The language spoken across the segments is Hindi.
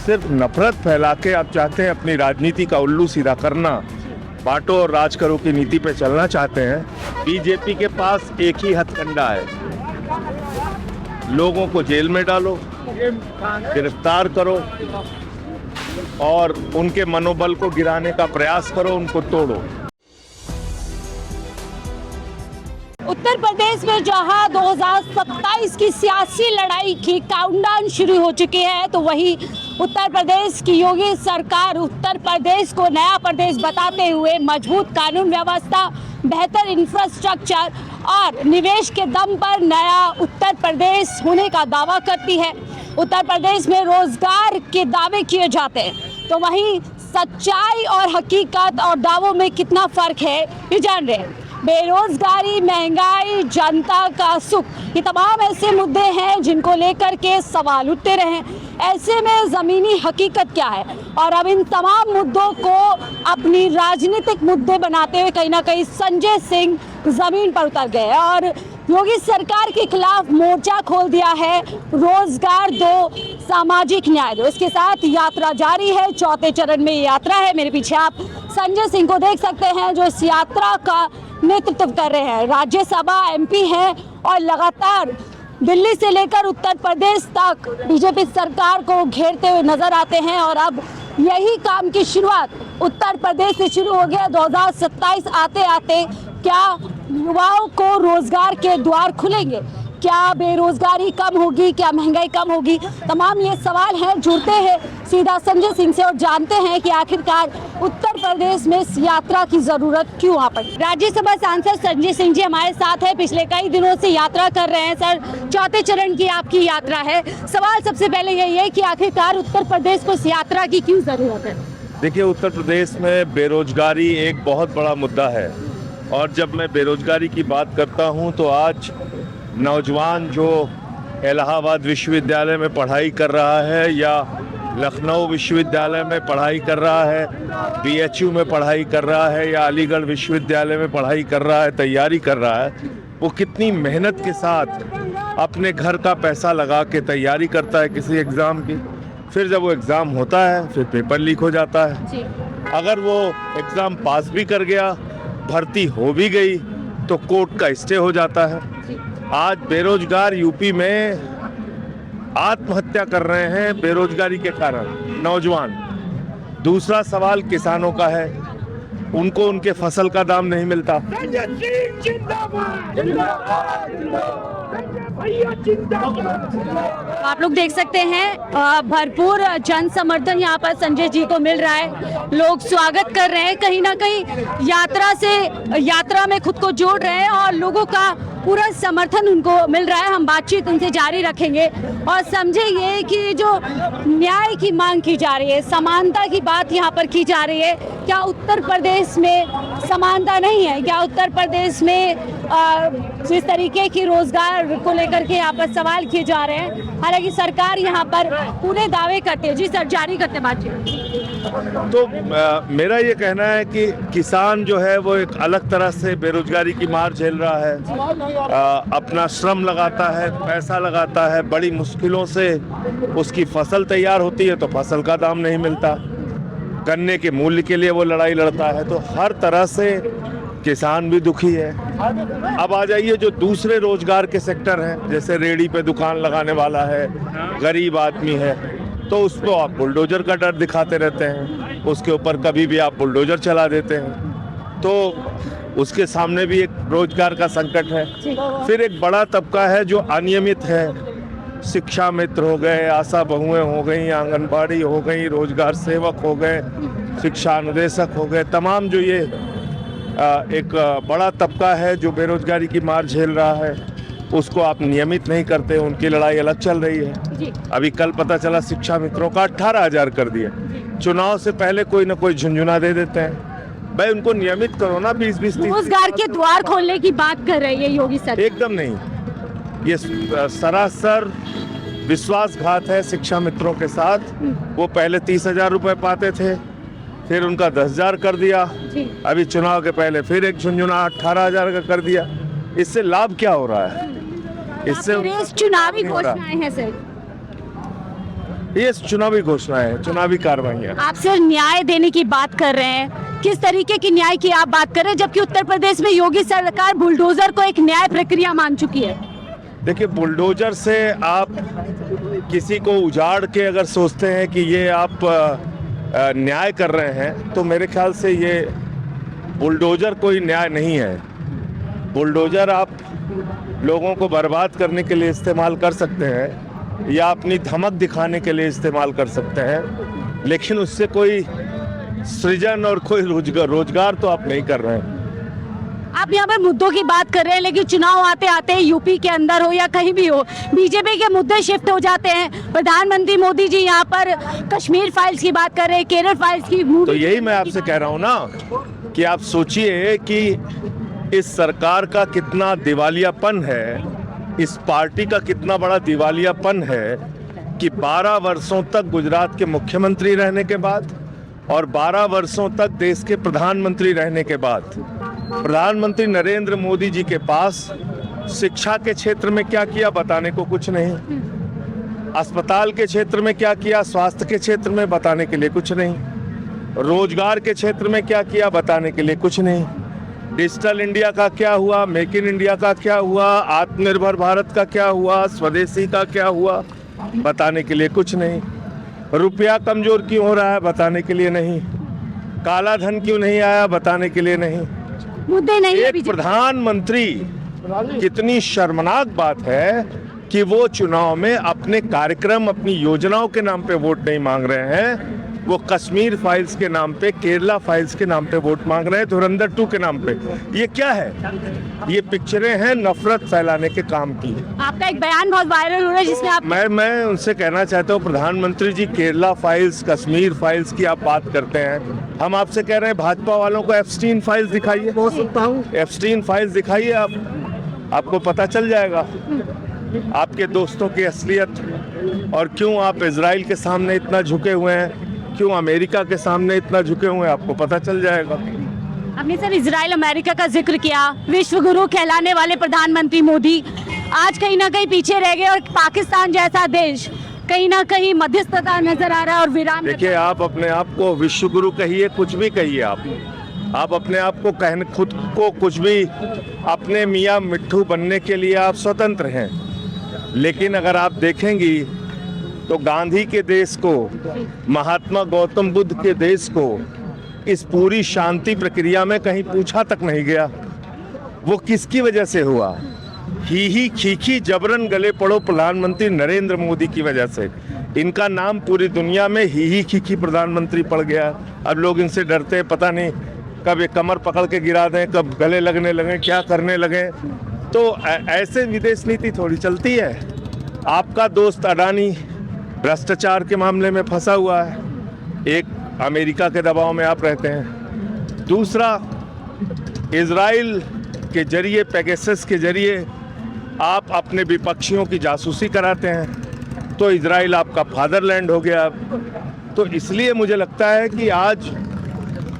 सिर्फ नफरत फैला के आप चाहते हैं अपनी राजनीति का उल्लू सीधा करना, बांटो और राज करो की नीति पे चलना चाहते हैं। बीजेपी के पास एक ही हथकंडा है, लोगों को जेल में डालो, गिरफ्तार करो और उनके मनोबल को गिराने का प्रयास करो, उनको तोड़ो। उत्तर प्रदेश में जहां 2027 की सियासी लड़ाई की काउंटडाउन शुरू हो चुकी है, तो वहीं उत्तर प्रदेश की योगी सरकार उत्तर प्रदेश को नया प्रदेश बताते हुए मजबूत कानून व्यवस्था, बेहतर इंफ्रास्ट्रक्चर और निवेश के दम पर नया उत्तर प्रदेश होने का दावा करती है। उत्तर प्रदेश में रोजगार के दावे किए जाते हैं, तो वहीं सच्चाई और हकीकत और दावों में कितना फर्क है ये जान रहे हैं। बेरोजगारी, महंगाई, जनता का सुख, ये तमाम ऐसे मुद्दे हैं जिनको लेकर के सवाल उठते रहे। ऐसे में ज़मीनी हकीकत क्या है, और अब इन तमाम मुद्दों को अपनी राजनीतिक मुद्दे बनाते हुए कहीं ना कहीं संजय सिंह ज़मीन पर उतर गए और योगी सरकार के खिलाफ मोर्चा खोल दिया है। रोजगार दो, सामाजिक न्याय दो, इसके साथ यात्रा जारी है। चौथे चरण में यात्रा है। मेरे पीछे आप संजय सिंह को देख सकते हैं जो इस यात्रा का नेतृत्व कर रहे हैं। राज्यसभा एमपी हैं और लगातार दिल्ली से लेकर उत्तर प्रदेश तक बीजेपी सरकार को घेरते हुए नजर आते हैं। और अब यही काम की शुरुआत उत्तर प्रदेश से शुरू हो गया। 2027 आते आते क्या युवाओं को रोजगार के द्वार खुलेंगे, क्या बेरोजगारी कम होगी, क्या महंगाई कम होगी, तमाम ये सवाल हैं। जुड़ते हैं सीधा संजय सिंह से और जानते हैं कि आखिरकार उत्तर प्रदेश में इस यात्रा की जरूरत क्यों आ पड़ी। राज्यसभा सांसद संजय सिंह जी हमारे साथ है, पिछले कई दिनों से यात्रा कर रहे हैं। सर, चौथे चरण की आपकी यात्रा है। सवाल सबसे पहले यही है कि आखिरकार उत्तर प्रदेश को इस यात्रा की क्यों जरूरत है? देखिए, उत्तर प्रदेश में बेरोजगारी एक बहुत बड़ा मुद्दा है और जब मैं बेरोजगारी की बात करता हूं तो आज नौजवान जो इलाहाबाद विश्वविद्यालय में पढ़ाई कर रहा है या लखनऊ विश्वविद्यालय में पढ़ाई कर रहा है, बीएचयू में पढ़ाई कर रहा है या अलीगढ़ विश्वविद्यालय में पढ़ाई कर रहा है, तैयारी कर रहा है, वो कितनी मेहनत के साथ अपने घर का पैसा लगा के तैयारी करता है किसी एग्ज़ाम की। फिर जब वो एग्ज़ाम होता है फिर पेपर लीक हो जाता है। अगर वो एग्ज़ाम पास भी कर गया, भर्ती हो भी गई, तो कोर्ट का स्टे हो जाता है। आज बेरोजगार यूपी में आत्महत्या कर रहे हैं बेरोजगारी के कारण नौजवान। दूसरा सवाल किसानों का है, उनको उनके फसल का दाम नहीं मिलता। आप लोग देख सकते हैं भरपूर जन समर्थन यहाँ पर संजय जी को मिल रहा है। लोग स्वागत कर रहे हैं, कहीं ना कहीं यात्रा में खुद को जोड़ रहे हैं और लोगों का पूरा समर्थन उनको मिल रहा है। हम बातचीत उनसे जारी रखेंगे और समझे ये कि जो न्याय की मांग की जा रही है, समानता की बात यहाँ पर की जा रही है, क्या उत्तर प्रदेश में समानता नहीं है? क्या उत्तर प्रदेश में जिस तरीके की रोजगार को लेकर के यहाँ पर सवाल किए जा रहे हैं, हालांकि सरकार यहाँ पर पूरे दावे करते हैं। जी सर, जारी करते बातचीत। तो मेरा ये कहना है कि किसान जो है वो एक अलग तरह से बेरोजगारी की मार झेल रहा है। अपना श्रम लगाता है, पैसा लगाता है, बड़ी मुश्किलों से उसकी फसल तैयार होती है तो फसल का दाम नहीं मिलता, गन्ने के मूल्य के लिए वो लड़ाई लड़ता है। तो हर तरह से किसान भी दुखी है। अब आ जाइए जो दूसरे रोजगार के सेक्टर हैं, जैसे रेहड़ी पे दुकान लगाने वाला है, गरीब आदमी है, तो उस पर आप बुलडोजर का डर दिखाते रहते हैं, उसके ऊपर कभी भी आप बुलडोजर चला देते हैं, तो उसके सामने भी एक रोजगार का संकट है। फिर एक बड़ा तबका है जो अनियमित है, शिक्षा मित्र हो गए, आशा बहुएं हो गई, आंगनबाड़ी हो गई, रोजगार सेवक हो गए, शिक्षा अनुदेशक हो गए, तमाम जो ये एक बड़ा तबका है जो बेरोजगारी की मार झेल रहा है, उसको आप नियमित नहीं करते, उनकी लड़ाई अलग चल रही है। अभी कल पता चला शिक्षा मित्रों का 18,000 कर दिया। चुनाव से पहले कोई ना कोई झुंझुना दे देते हैं, भाई उनको नियमित करो ना। 20-20 रोजगार के द्वार खोलने की बात कर रही है योगी सरकार। एकदम नहीं, ये सरासर विश्वासघात है शिक्षा मित्रों के साथ। वो पहले 30,000 रुपए पाते थे, फिर उनका 10,000 कर दिया, अभी चुनाव के पहले फिर एक झुंझुना 18,000 का कर दिया। इससे लाभ क्या हो रहा है? इससे चुनावी घोषणाएं हैं सर। ये चुनावी घोषणाएं, चुनावी कार्रवाइयां। आप सिर्फ न्याय देने की बात कर रहे हैं, किस तरीके की न्याय की आप बात कर रहे हैं, जबकि उत्तर प्रदेश में योगी सरकार बुलडोजर को एक न्याय प्रक्रिया मान चुकी है। देखिए, बुलडोजर से आप किसी को उजाड़ के अगर सोचते हैं कि ये आप न्याय कर रहे हैं, तो मेरे ख्याल से ये बुलडोजर कोई न्याय नहीं है। बुलडोजर आप लोगों को बर्बाद करने के लिए इस्तेमाल कर सकते हैं या अपनी धमक दिखाने के लिए इस्तेमाल कर सकते हैं, लेकिन उससे कोई सृजन और कोई रोजगार तो आप नहीं कर रहे हैं। आप यहाँ पर मुद्दों की बात कर रहे हैं, लेकिन चुनाव आते आते यूपी के अंदर हो या कहीं भी हो, बीजेपी के मुद्दे शिफ्ट हो जाते हैं। प्रधानमंत्री मोदी जी यहाँ पर कश्मीर फाइल्स की बात कर रहे हैं, केरल फाइल्स की। तो यही मैं आपसे कह रहा हूँ ना कि आप सोचिए कि इस सरकार का कितना दिवालियापन है, इस पार्टी का कितना बड़ा दिवालियापन है कि 12 वर्षों तक गुजरात के मुख्यमंत्री रहने के बाद और 12 वर्षों तक देश के प्रधानमंत्री रहने के बाद प्रधानमंत्री नरेंद्र मोदी जी के पास शिक्षा के क्षेत्र में क्या किया बताने को कुछ नहीं, अस्पताल के क्षेत्र में क्या किया, स्वास्थ्य के क्षेत्र में बताने के लिए कुछ नहीं, रोजगार के क्षेत्र में क्या किया बताने के लिए कुछ नहीं, डिजिटल इंडिया का क्या हुआ, मेक इन इंडिया का क्या हुआ, आत्मनिर्भर भारत का क्या हुआ, स्वदेशी का क्या हुआ बताने के लिए कुछ नहीं, रुपया कमजोर क्यों हो रहा है बताने के लिए नहीं, काला धन क्यों नहीं आया बताने के लिए नहीं। मुद्दे नहीं है। एक प्रधानमंत्री, कितनी शर्मनाक बात है कि वो चुनाव में अपने कार्यक्रम, अपनी योजनाओं के नाम पे वोट नहीं मांग रहे हैं, वो कश्मीर फाइल्स के नाम पे, केरला फाइल्स के नाम पे वोट मांग रहे हैं, धुरंधर 2 के नाम पे। ये क्या है? ये पिक्चरें हैं नफरत फैलाने के काम की। आपका एक बयान बहुत वायरल हो रहा है जिसमें आप मैं उनसे कहना चाहता हूँ, प्रधानमंत्री जी, केरला फाइल्स, कश्मीर फाइल्स की आप बात करते हैं, हम आपसे कह रहे हैं भाजपा वालों को एप्स्टीन फाइल्स दिखाइए। एप्स्टीन फाइल्स दिखाइए, आपको पता चल जाएगा आपके दोस्तों की असलियत और क्यों आप इजराइल के सामने इतना झुके हुए हैं, क्यों अमेरिका के सामने इतना झुके हुए हैं, आपको पता चल जाएगा। आपने सर इजराइल अमेरिका का जिक्र किया, विश्व गुरु कहलाने वाले प्रधानमंत्री मोदी आज कहीं ना कहीं पीछे रह गए और पाकिस्तान जैसा देश कहीं ना कहीं मध्यस्थता नजर आ रहा है और विराम। देखिए, आप अपने आप को विश्व गुरु कहिए, कुछ भी कहिए, आप अपने आप को कहने, खुद को कुछ भी, अपने मियाँ मिट्ठू बनने के लिए आप स्वतंत्र हैं, लेकिन अगर आप देखेंगी तो गांधी के देश को, महात्मा गौतम बुद्ध के देश को इस पूरी शांति प्रक्रिया में कहीं पूछा तक नहीं गया। वो किसकी वजह से हुआ? ही खीखी जबरन गले पड़ो प्रधानमंत्री नरेंद्र मोदी की वजह से। इनका नाम पूरी दुनिया में ही खीखी प्रधानमंत्री पड़ गया। अब लोग इनसे डरते हैं, पता नहीं कब ये कमर पकड़ के गिरा दें, कब गले लगने लगे, क्या करने लगे। तो ऐसे विदेश नीति थोड़ी चलती है। आपका दोस्त अडानी भ्रष्टाचार के मामले में फंसा हुआ है, एक अमेरिका के दबाव में आप रहते हैं, दूसरा इजराइल के जरिए, पेगासस के जरिए आप अपने विपक्षियों की जासूसी कराते हैं, तो इजराइल आपका फादरलैंड हो गया। तो इसलिए मुझे लगता है कि आज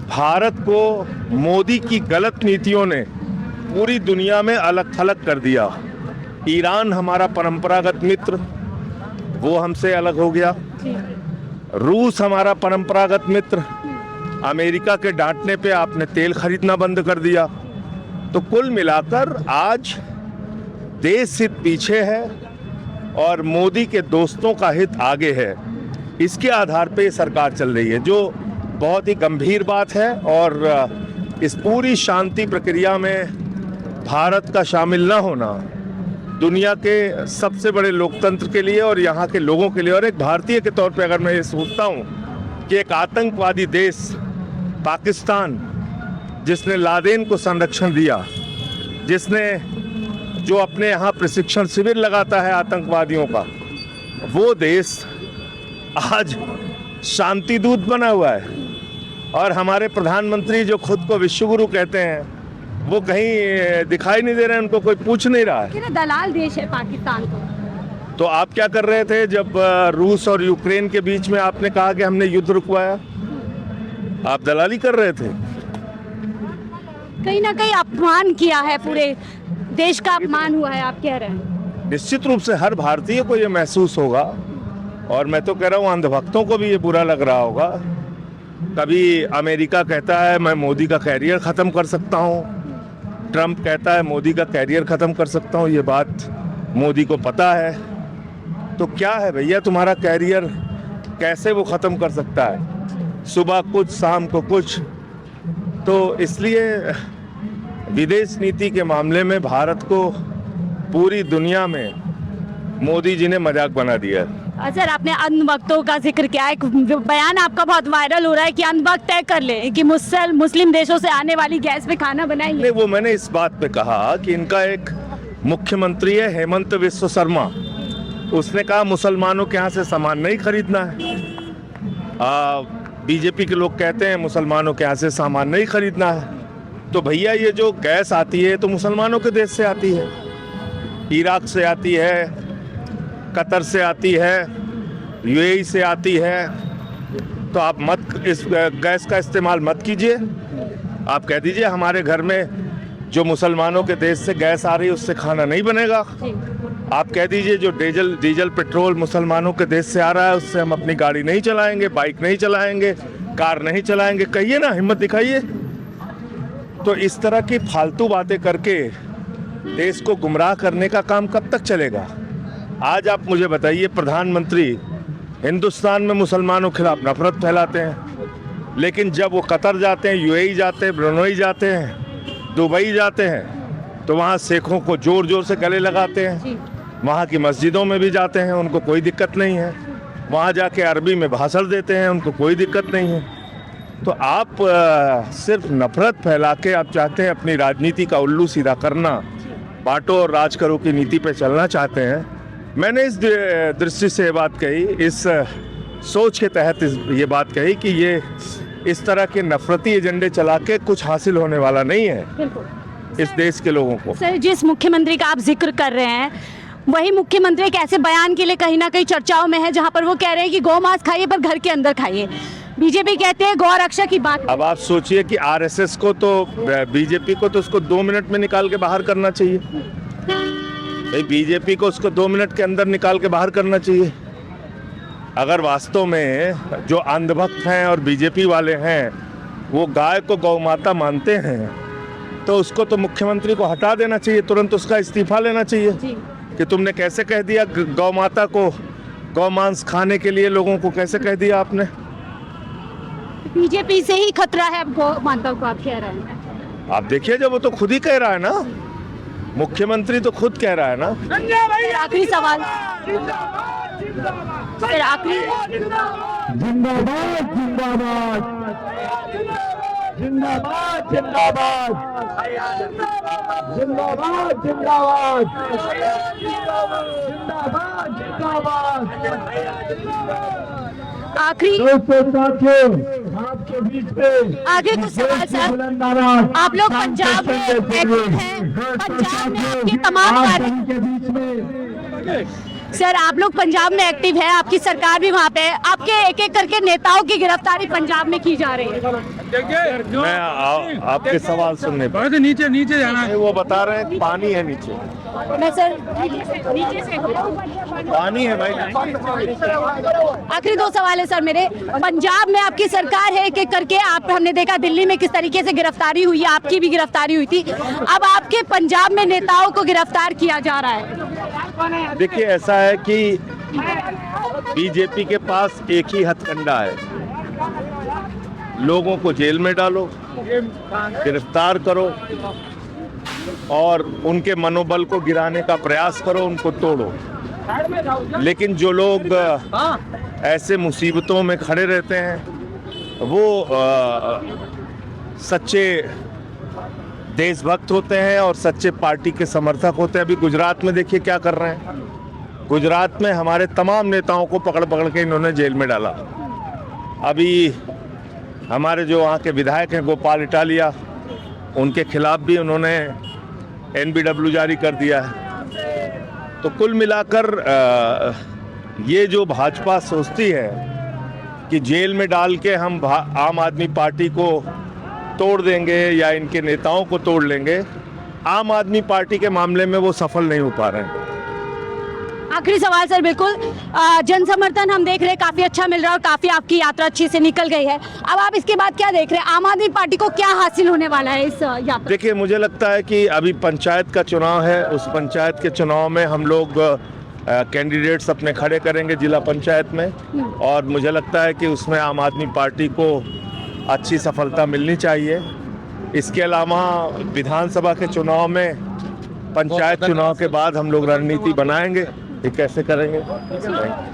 भारत को मोदी की गलत नीतियों ने पूरी दुनिया में अलग थलग कर दिया। ईरान हमारा परंपरागत मित्र, वो हमसे अलग हो गया। रूस हमारा परंपरागत मित्र, अमेरिका के डांटने पे आपने तेल खरीदना बंद कर दिया। तो कुल मिलाकर आज देश हित पीछे है और मोदी के दोस्तों का हित आगे है। इसके आधार पे ये सरकार चल रही है, जो बहुत ही गंभीर बात है। और इस पूरी शांति प्रक्रिया में भारत का शामिल न होना दुनिया के सबसे बड़े लोकतंत्र के लिए और यहाँ के लोगों के लिए, और एक भारतीय के तौर पे अगर मैं ये सोचता हूँ कि एक आतंकवादी देश पाकिस्तान, जिसने लादेन को संरक्षण दिया, जिसने जो अपने यहाँ प्रशिक्षण शिविर लगाता है आतंकवादियों का, वो देश आज शांति दूत बना हुआ है। और हमारे प्रधानमंत्री जो खुद को विश्वगुरु कहते हैं, वो कहीं दिखाई नहीं दे रहे हैं, उनको कोई पूछ नहीं रहा है। दलाल देश है पाकिस्तान को। तो आप क्या कर रहे थे जब रूस और यूक्रेन के बीच में आपने कहा कि हमने युद्ध रुकवाया? आप दलाली कर रहे थे। कहीं ना कहीं अपमान किया है, पूरे देश का अपमान हुआ है, आप कह रहे हैं। निश्चित रूप से हर भारतीय को ये महसूस होगा और मैं तो कह रहा हूँ अंधभक्तों को भी ये बुरा लग रहा होगा। कभी अमेरिका कहता है मैं मोदी का कैरियर ख़त्म कर सकता हूँ, ट्रंप कहता है मोदी का कैरियर ख़त्म कर सकता हूँ, ये बात मोदी को पता है। तो क्या है भैया तुम्हारा कैरियर, कैसे वो ख़त्म कर सकता है? सुबह कुछ शाम को कुछ। तो इसलिए विदेश नीति के मामले में भारत को पूरी दुनिया में मोदी जी ने मजाक बना दिया है। सर आपने अंधभक्तों का जिक्र किया, एक बयान आपका बहुत वायरल हो रहा है कि अंधभक्त तय कर ले कि मुस्लिम देशों से आने वाली गैस पे खाना बनाएंगे। नहीं, वो मैंने इस बात पे कहा कि इनका एक मुख्यमंत्री है हेमंत विश्व शर्मा, उसने कहा मुसलमानों के यहाँ से सामान नहीं खरीदना है। बीजेपी के लोग कहते हैं मुसलमानों के यहाँ से सामान नहीं खरीदना है। तो भैया ये जो गैस आती है तो मुसलमानों के देश से आती है, इराक से आती है, कतर से आती है, यूएई से आती है। तो आप मत इस गैस का इस्तेमाल मत कीजिए। आप कह दीजिए हमारे घर में जो मुसलमानों के देश से गैस आ रही है उससे खाना नहीं बनेगा। आप कह दीजिए जो डीजल पेट्रोल मुसलमानों के देश से आ रहा है उससे हम अपनी गाड़ी नहीं चलाएंगे, बाइक नहीं चलाएंगे, कार नहीं चलाएंगे। कहिए ना, हिम्मत दिखाइए। तो इस तरह की फालतू बातें करके देश को गुमराह करने का काम कब तक चलेगा? आज आप मुझे बताइए, प्रधानमंत्री हिंदुस्तान में मुसलमानों के खिलाफ नफरत फैलाते हैं, लेकिन जब वो कतर जाते हैं, यूएई जाते हैं, ब्रुनई जाते हैं, दुबई जाते हैं, तो वहाँ सिखों को जोर जोर से गले लगाते हैं। वहाँ की मस्जिदों में भी जाते हैं, उनको कोई दिक्कत नहीं है। वहाँ जाके अरबी में भाषण देते हैं, उनको कोई दिक्कत नहीं है। तो आप सिर्फ नफरत फैला के आप चाहते हैं अपनी राजनीति का उल्लू सीधा करना, बांटो और राज करो की नीति पे चलना चाहते हैं। मैंने इस दृष्टि से ये बात कही, इस सोच के तहत ये बात कही कि ये इस तरह के नफरती एजेंडे चला के कुछ हासिल होने वाला नहीं है इस देश के लोगों को। सर जिस मुख्यमंत्री का आप जिक्र कर रहे हैं वही मुख्यमंत्री एक ऐसे बयान के लिए कहीं ना कहीं चर्चाओं में है जहां पर वो कह रहे हैं कि गौ मांस खाइए पर घर के अंदर खाइए। बीजेपी कहते हैं गौ रक्षा की बात। अब आप सोचिए कि आरएसएस को तो, बीजेपी को तो उसको 2 मिनट में निकाल के बाहर करना चाहिए भाई। बीजेपी को उसको 2 मिनट के अंदर निकाल के बाहर करना चाहिए। अगर वास्तव में जो अंधभक्त हैं और बीजेपी वाले हैं वो गाय को गौ माता मानते हैं तो उसको तो मुख्यमंत्री को हटा देना चाहिए, तुरंत उसका इस्तीफा लेना चाहिए कि तुमने कैसे कह दिया गौ माता को, गौ मांस खाने के लिए लोगों को कैसे कह दिया आपने। बीजेपी से ही खतरा है अब गौ माता को, आप कह रहे हैं। आप देखिए जब वो तो खुद ही कह रहा है ना, मुख्यमंत्री तो खुद कह रहा है ना। आखिरी सवाल फिर आखिरी जिंदाबाद जिंदाबाद जिंदाबाद जिंदाबाद जिंदाबाद जिंदाबाद आखिरी आपके बीच में आगे कुछ सवाल सर। आप लोग पंजाब में एक्टिव हैं, पंजाब में आपके तमाम के बीच में सर आप लोग पंजाब में एक्टिव है, आपकी सरकार भी वहाँ पे है, आपके एक एक करके नेताओं की गिरफ्तारी पंजाब में की जा रही है। मैं आपके सवाल सुनने पर नीचे नीचे जाना है। वो बता रहे हैं पानी है नीचे। मैं सर नीचे से पानी है भाई। आखिरी 2 सवाल है सर मेरे। पंजाब में आपकी सरकार है एक एक करके, आप हमने देखा दिल्ली में किस तरीके से गिरफ्तारी हुई है, आपकी भी गिरफ्तारी हुई थी, अब आपके पंजाब में नेताओं को गिरफ्तार किया जा रहा है। देखिए ऐसा है कि बीजेपी के पास एक ही हथकंडा है, लोगों को जेल में डालो, गिरफ्तार करो और उनके मनोबल को गिराने का प्रयास करो, उनको तोड़ो। लेकिन जो लोग ऐसे मुसीबतों में खड़े रहते हैं वो सच्चे देशभक्त होते हैं और सच्चे पार्टी के समर्थक होते हैं। अभी गुजरात में देखिए क्या कर रहे हैं, गुजरात में हमारे तमाम नेताओं को पकड़ पकड़ के इन्होंने जेल में डाला। अभी हमारे जो वहाँ के विधायक हैं गोपाल इटालिया, उनके खिलाफ भी उन्होंने NBW जारी कर दिया है। तो कुल मिलाकर ये जो भाजपा सोचती है कि जेल में डाल के हम आम आदमी पार्टी को तोड़ देंगे या इनके नेताओं को तोड़ लेंगे, आम आदमी पार्टी के मामले में वो सफल नहीं हो पा रहे हैं। आखिरी सवाल सर, बिल्कुल जन समर्थन हम देख रहे हैं काफी अच्छा मिल रहा है और काफी आपकी यात्रा अच्छी से निकल गई है। अब आप इसके बाद क्या देख रहे हैं, आम आदमी पार्टी को क्या हासिल होने वाला है इस यात्रा? देखिए, मुझे लगता है कि अभी पंचायत का चुनाव है, उस पंचायत के चुनाव में हम लोग कैंडिडेट्स अपने खड़े करेंगे जिला पंचायत में, और मुझे लगता है कि उसमें आम आदमी पार्टी को अच्छी सफलता मिलनी चाहिए। इसके अलावा विधानसभा के चुनाव में, पंचायत चुनाव के बाद हम लोग रणनीति बनाएंगे ये कैसे करेंगे।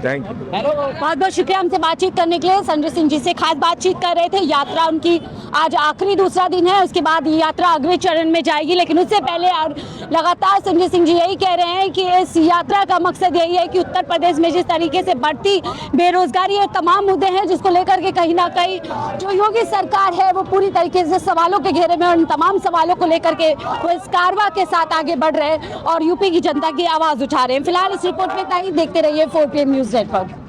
Thank you. बहुत बहुत शुक्रिया हमसे बातचीत करने के लिए। संजय सिंह जी से खास बातचीत कर रहे थे। यात्रा उनकी आज आखिरी दूसरा दिन है, उसके बाद ये यात्रा अगले चरण में जाएगी, लेकिन उससे पहले लगातार संजय सिंह जी यही कह रहे हैं कि इस यात्रा का मकसद यही है कि उत्तर प्रदेश में जिस तरीके से बढ़ती बेरोजगारी और तमाम मुद्दे हैं जिसको लेकर के कहीं ना कहीं जो योगी सरकार है वो पूरी तरीके से सवालों के घेरे में, उन तमाम सवालों को लेकर के वो इस कारवा के साथ आगे बढ़ रहे हैं और यूपी की जनता की आवाज उठा रहे हैं। फिलहाल इस रिपोर्ट में इतना ही। देखते रहिए 4 PM न्यूज़ नेटवर्क।